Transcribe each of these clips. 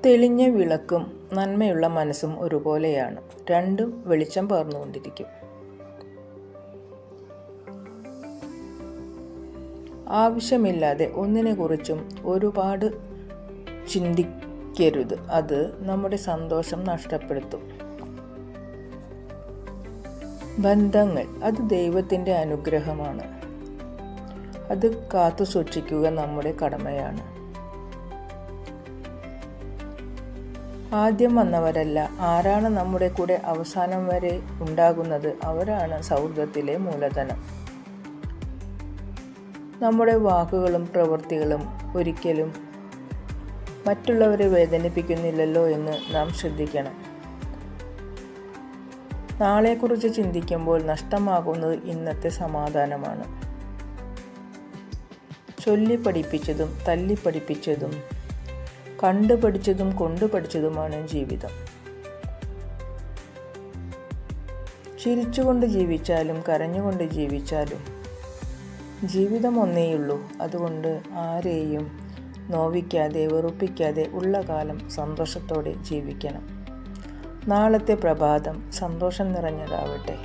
തെളിഞ്ഞ വിളക്കും നന്മയുള്ള മനസ്സും ഒരുപോലെയാണ്. രണ്ടും വെളിച്ചം പകർന്നുകൊണ്ടിരിക്കും. ആവശ്യമില്ലാതെ ഒന്നിനെക്കുറിച്ചും ഒരുപാട് ചിന്തിക്കരുത്. അത് നമ്മുടെ സന്തോഷം നഷ്ടപ്പെടുത്തും. ബന്ധങ്ങൾ അത് ദൈവത്തിൻ്റെ അനുഗ്രഹമാണ്. അത് കാത്തു സൂക്ഷിക്കുക നമ്മുടെ കടമയാണ്. ആദ്യം വന്നവരല്ല, ആരാണ് നമ്മുടെ കൂടെ അവസാനം വരെ ഉണ്ടാകുന്നത് അവരാണ് സൗഹൃദത്തിലെ മൂലധനം. നമ്മുടെ വാക്കുകളും പ്രവൃത്തികളും ഒരിക്കലും മറ്റുള്ളവരെ വേദനിപ്പിക്കുന്നില്ലല്ലോ എന്ന് നാം ശ്രദ്ധിക്കണം. നാളെക്കുറിച്ച് ചിന്തിക്കുമ്പോൾ നഷ്ടമാകുന്നത് ഇന്നത്തെ സമാധാനമാണ്. ചൊല്ലിപ്പഠിപ്പിച്ചതും തല്ലിപ്പഠിപ്പിച്ചതും കണ്ടുപഠിച്ചതും കൊണ്ടുപഠിച്ചതുമാണ് ജീവിതം. ചിരിച്ചുകൊണ്ട് ജീവിച്ചാലും കരഞ്ഞുകൊണ്ട് ജീവിച്ചാലും ജീവിതം ഒന്നേയുള്ളൂ. അതുകൊണ്ട് ആരെയും നോവിക്കാതെ വെറുപ്പിക്കാതെ ഉള്ള കാലം സന്തോഷത്തോടെ ജീവിക്കണം. നാളത്തെ പ്രഭാതം സന്തോഷം നിറഞ്ഞതാവട്ടെ.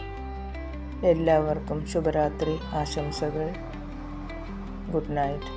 എല്ലാവർക്കും ശുഭരാത്രി ആശംസകൾ. Good night.